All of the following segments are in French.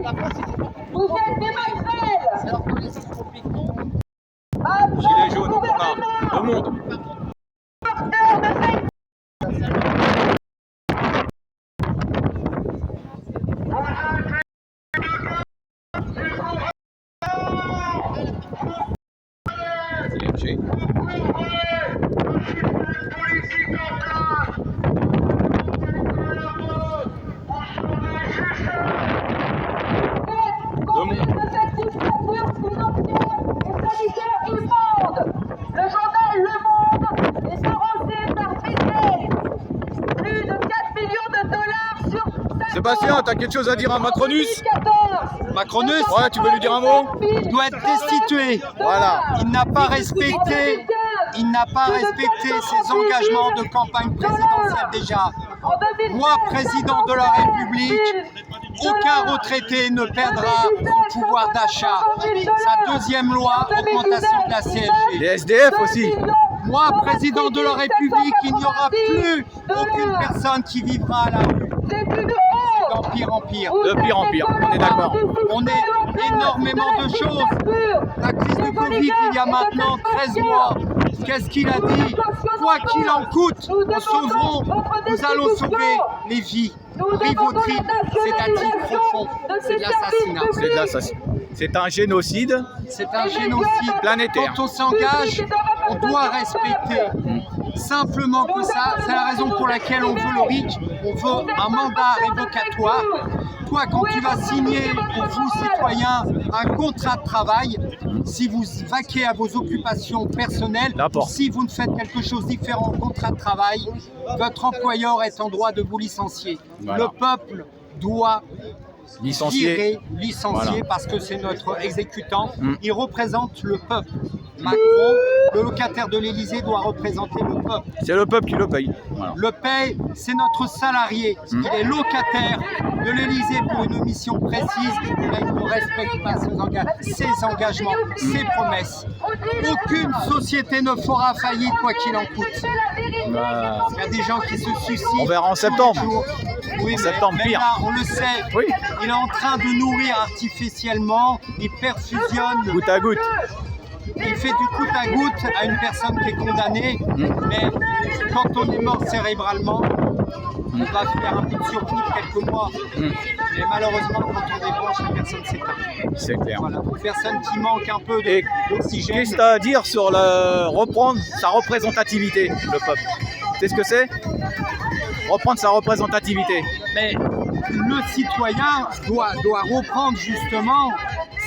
Vous êtes des maquerelles. Gilets jaunes, on a le monde. Sébastien, t'as quelque chose à dire à Macronus? Macronus, Ouais, tu veux lui dire un mot? doit être destitué. Voilà. Il n'a pas respecté ses engagements de campagne présidentielle déjà. Moi, président de la République, aucun retraité ne perdra son pouvoir d'achat. Sa deuxième loi, augmentation de la CSG. Les SDF aussi. Moi, président de la République, il n'y aura plus aucune personne qui vivra à la rue. D'empire en pire. De pire en pire, on est d'accord. On est énormément de choses. La crise de Covid, il y a maintenant 13 mois. Qu'est-ce qu'il a dit? Quoi qu'il en coûte, nous allons sauver les vies. Rivotril, sédatif profond, c'est de l'assassinat. C'est de l'assassinat. C'est un génocide. C'est un génocide planétaire. Quand on s'engage, on doit respecter. Simplement que ça, c'est la raison pour laquelle on veut le RIC, on veut un mandat révocatoire. Toi, quand tu vas signer, pour vous citoyens, un contrat de travail, si vous vaquez à vos occupations personnelles, si vous ne faites quelque chose de différent au contrat de travail, votre employeur est en droit de vous licencier. Voilà. Le peuple doit Licencié. Licencier parce que c'est notre exécutant. Il représente le peuple. Macron, le locataire de l'Élysée, doit représenter le peuple. C'est le peuple qui le paye. Voilà. Le paye, c'est notre salarié. Il est locataire de l'Élysée pour une mission précise. Là, il ne respecte pas ses engagements, ses promesses. Aucune société ne fera faillite quoi qu'il en coûte. Il y a des gens qui se suicident. On verra en septembre. Oui, septembre, mais pire. là, on le sait. Oui. Il est en train de nourrir artificiellement. Il perfusionne. Goutte à goutte. Il fait du goutte à goutte à une personne qui est condamnée. Mais quand on est mort cérébralement, on va faire un petit survie de quelques mois. Et malheureusement, quand on débranche, la personne s'éteint. C'est clair. Voilà, une personne qui manque un peu d'oxygène. Qu'est-ce que tu as à dire sur reprendre sa représentativité, le peuple? Tu sais ce que c'est? Reprendre sa représentativité. Mais le citoyen doit reprendre justement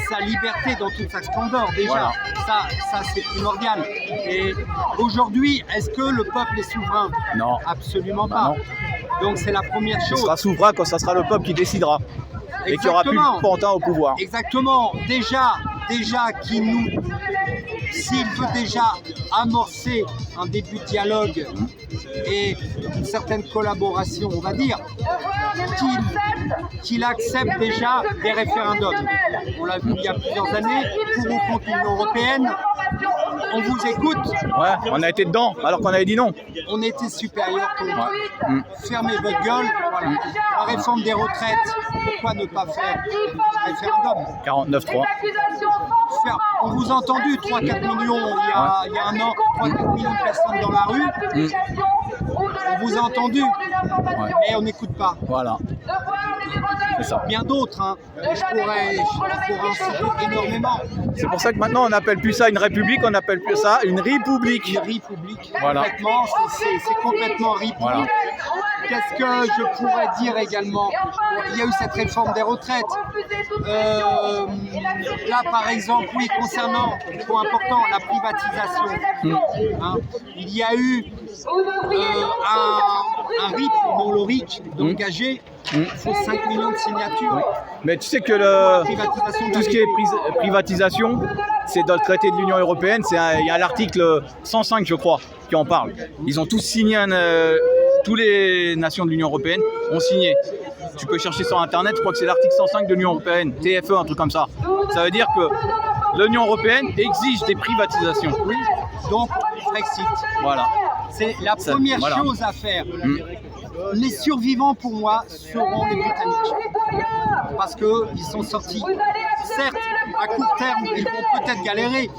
sa liberté dans toute sa splendeur. Déjà, voilà. ça c'est primordial. Et aujourd'hui, est-ce que le peuple est souverain? Non. Absolument Bah pas. non. Donc c'est la première chose. Il sera souverain quand ça sera le peuple qui décidera. Et qu'il n'y aura plus de pantin au pouvoir. Exactement. Déjà s'il veut déjà amorcer un début de dialogue et une certaine collaboration, on va dire, qu'il accepte déjà des référendums. On l'a vu il y a plusieurs années, pour ou contre l'Union européenne. On vous écoute. Ouais, on a été dedans alors qu'on avait dit non. On était supérieur que vous. Fermez votre gueule. Voilà. La réforme des retraites, pourquoi ne pas faire un référendum? 49-3. On vous a entendu, 3-4 millions il y a un an, 3-4 millions de personnes dans la rue. On vous a entendu, mais on n'écoute pas. Voilà. C'est ça. Bien d'autres, hein. Et je pourrais en citer énormément. C'est pour ça que maintenant on n'appelle plus ça une république, on appelle plus ça une république. Une république, voilà. Complètement, c'est complètement république. Voilà. Qu'est-ce que je pourrais dire également? Il y a eu cette réforme des retraites. Là, par exemple, oui, concernant, point important, la privatisation. Hein, il y a eu un RIP, non le RIC, d'engagé. Il faut 5 millions de signatures. Mais tu sais que tout ce qui est privatisation, c'est dans le traité de l'Union européenne, il y a l'article 105, je crois, qui en parle. Ils ont tous signé, toutes les nations de l'Union européenne ont signé. Tu peux chercher sur Internet, je crois que c'est l'article 105 de l'Union européenne, TFE, un truc comme ça. Ça veut dire que l'Union européenne exige des privatisations. Oui, donc Brexit. Voilà. C'est la première chose à faire. les survivants pour moi seront les Britanniques. Parce qu'ils sont sortis. Certes, à court terme, ils vont peut-être galérer.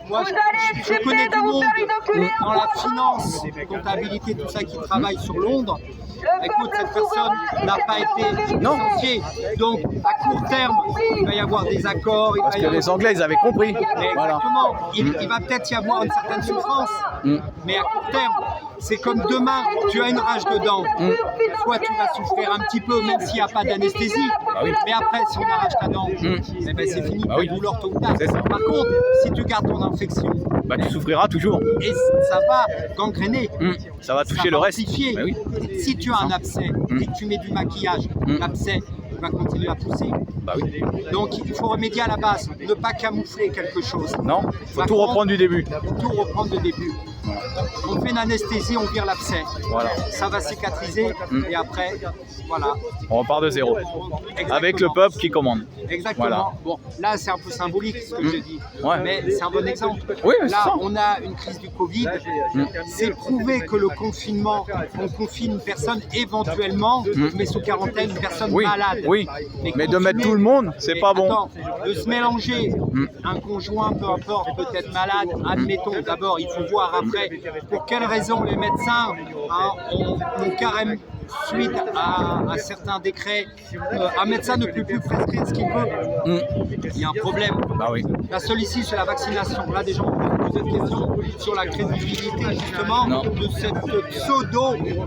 Moi, je connais du monde dans la finance, comptabilité, tout ça, qui travaille sur Londres. Écoute, cette personne n'a pas été licenciée. Donc, à court terme, il va y avoir des accords. Parce que les Anglais, ils avaient compris. Exactement. Voilà. Il va peut-être y avoir une certaine souffrance. Mais à court terme, c'est comme demain, tu as une rage dedans. Soit tu vas souffrir un petit peu, même s'il n'y a pas d'anesthésie. Mais après, si on arrache ta dent, eh ben, c'est fini, la douleur tôt ou tard. Par contre, si tu gardes ton infection, tu souffriras toujours. Et ça va gangréner. Ça va toucher le reste. Bah oui. Si tu as un abcès et que tu mets du maquillage, l'abcès va continuer à pousser. Bah oui. Donc il faut remédier à la base, ne pas camoufler quelque chose. Non, il faut tout reprendre du début. Tout reprendre du début. On fait une anesthésie, on vire l'abcès. Voilà. Ça va cicatriser et après, voilà. On repart de zéro. Exactement. Avec le peuple qui commande. Exactement. Voilà. Bon, là c'est un peu symbolique ce que je dis, mais c'est un bon exemple. Oui, là, ça. On a une crise du Covid. C'est prouvé que le confinement, on confine une personne éventuellement, mais sous quarantaine, une personne malade. Oui, mais de mettre tout le monde, c'est pas bon. Attends, de se mélanger, un conjoint, peu importe, peut être malade, admettons, d'abord, il faut voir après pour quelles raisons les médecins ont carrément, suite à certains décrets, un médecin ne peut plus prescrire ce qu'il veut. Il y a un problème. Bah oui. La seule ici, c'est la vaccination. Là, des gens posent des questions sur la crédibilité, justement, de cette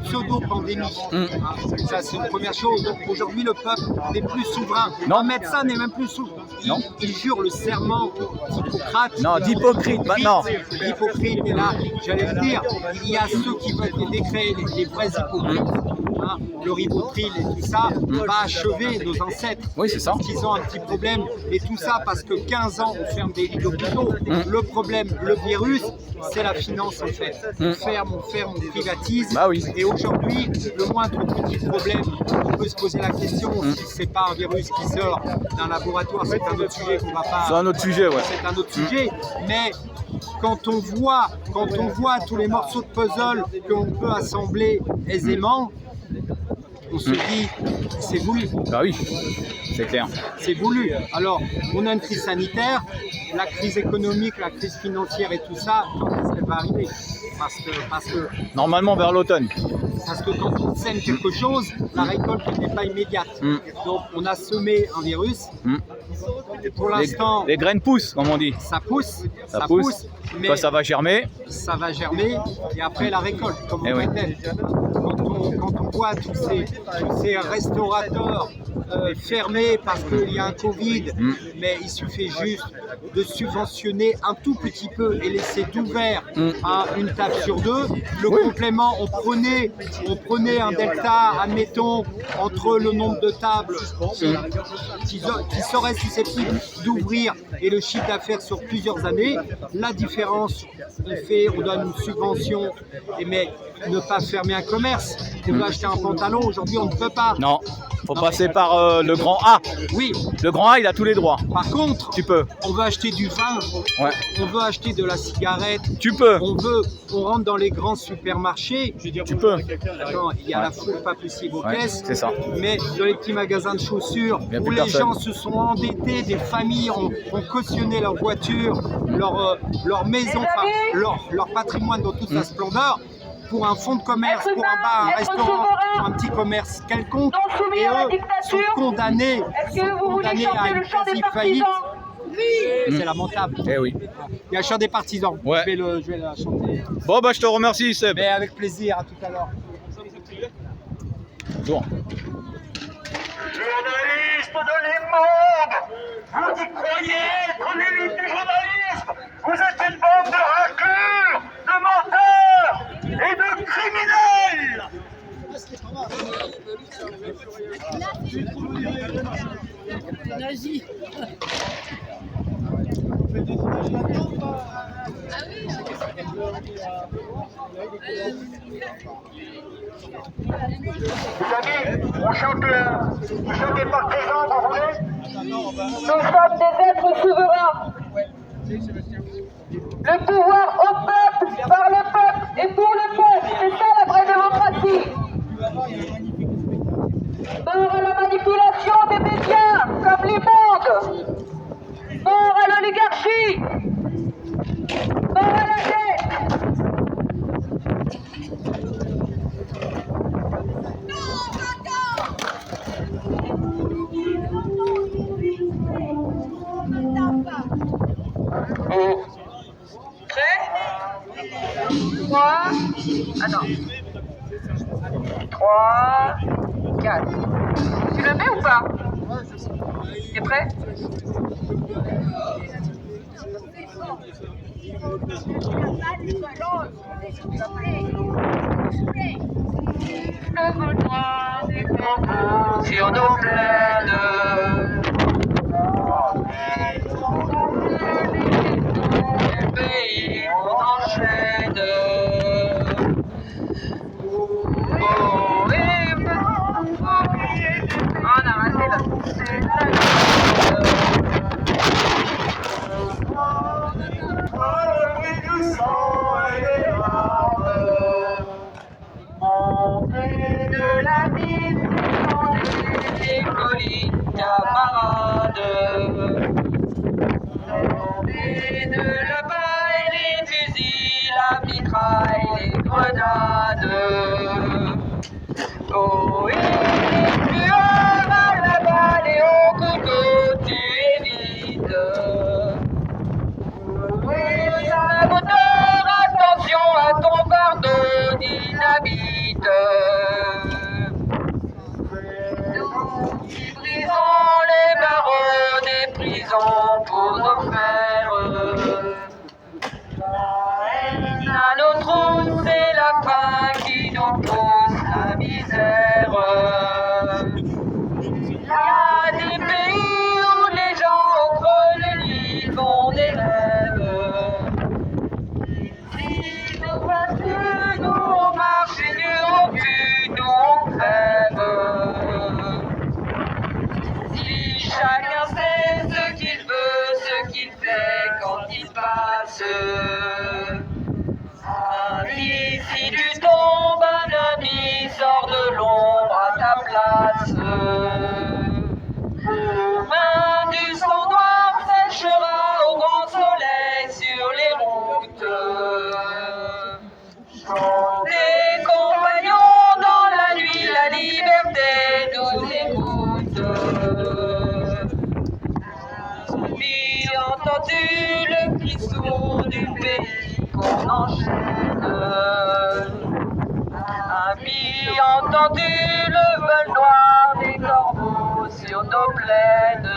pseudo-pandémie. Ça, c'est une première chose. Donc, aujourd'hui, le peuple n'est plus souverain. Un médecin n'est même plus souverain. Il jure le serment d'Hippocrate. Non, d'hypocrite, maintenant. L'hypocrite est là. J'allais le dire, il y a ceux qui veulent des décrets, les vrais hypocrites. Le ribotril et tout ça va achever nos ancêtres. Oui, c'est ça. Ils ont un petit problème et tout ça parce que 15 ans on ferme des lits d'hôpitaux. Le problème, le virus, c'est la finance en fait. On ferme, on privatise. Bah oui. Et aujourd'hui, le moindre petit problème, on peut se poser la question si c'est pas un virus qui sort d'un laboratoire, c'est un autre sujet qu'on va pas. C'est un autre sujet, ouais. C'est un autre sujet, mais quand on voit tous les morceaux de puzzle qu'on peut assembler aisément, on se dit, c'est voulu. Bah oui, c'est clair. C'est voulu. Alors, on a une crise sanitaire, la crise économique, la crise financière et tout ça, quand est-ce qu'elle va arriver ? Parce que normalement vers l'automne. Parce que quand on sème quelque chose, la récolte n'est pas immédiate. Donc, on a semé un virus. Et pour l'instant, les graines poussent, comme on dit. Ça pousse. Mais quand ça va germer. Ça va germer et après la récolte, comme on dit. Quand on voit tous ces restaurateurs fermés parce qu'il y a un Covid, mais il suffit juste de subventionner un tout petit peu et laisser d'ouvert à une table sur deux. Le complément, on prenait un delta, admettons, entre le nombre de tables qui seraient susceptibles d'ouvrir et le chiffre d'affaires sur plusieurs années. La différence, on donne une subvention, mais ne pas fermer un commerce. On veut acheter un pantalon, aujourd'hui on ne peut pas. Non, faut passer par le grand A. Oui. Le grand A, il a tous les droits. Par contre, tu peux. On veut acheter du vin, on veut acheter de la cigarette. Tu peux. On rentre dans les grands supermarchés. Tu peux. Attends, il y a la foule pas possible aux caisses. C'est ça. Mais dans les petits magasins de chaussures, où les gens se sont endettés, des familles ont cautionné leur voiture, leur maison, leur patrimoine dans toute sa splendeur, pour un fonds de commerce, pour un bar, un restaurant, pour un petit commerce quelconque, et eux sont condamnés à une quasi-faillite. C'est lamentable. Eh oui. Il y a un chant des partisans. Ouais. Je vais la chanter. Bon, bah je te remercie, Seb. Mais avec plaisir, à tout à l'heure. Bonjour. Journalistes de l'immonde, vous y croyez être l'élite du journalisme? Vous êtes une bande de raclures, de menteurs et de criminels. Les amis, on chante des partisans, vous voulez? Nous sommes des êtres souverains. Le pouvoir au peuple, par le peuple et pour le peuple, c'est ça la vraie démocratie. Attends. 3, 4. Tu le mets ou pas? T'es prêt? Le besoin des corbeaux sur nos plaines. Le pays on enchaîne. Oh, et on a raté la de la ville, des collines camarades. Et de là-bas, les fusils, la mitraille, les grenades. Oh, et les tueurs à la balle et au couteau, tu évites. Oui, saboteur, attention à ton fardeau, dynamite. Nous qui brisons les barreaux des prisons pour nos frères. À notre route, c'est la faim qui nous pousse la misère. Il y a des pays où les gens au creux de l'île font des rêves. Si nous passons, nous on marche et nous on pue, nous on crève. Si chacun sait ce qu'il veut, ce qu'il fait quand il passe. Ami, si tu tombes, un ami sort de l'ombre à ta place. Main du sang noir séchera au grand soleil sur les routes. Tes compagnons dans la nuit, la liberté nous écoute. Puis entends-tu le cri sourd du pays qu'on enchaîne? Ami, entends-tu le vol noir des corbeaux sur nos plaines?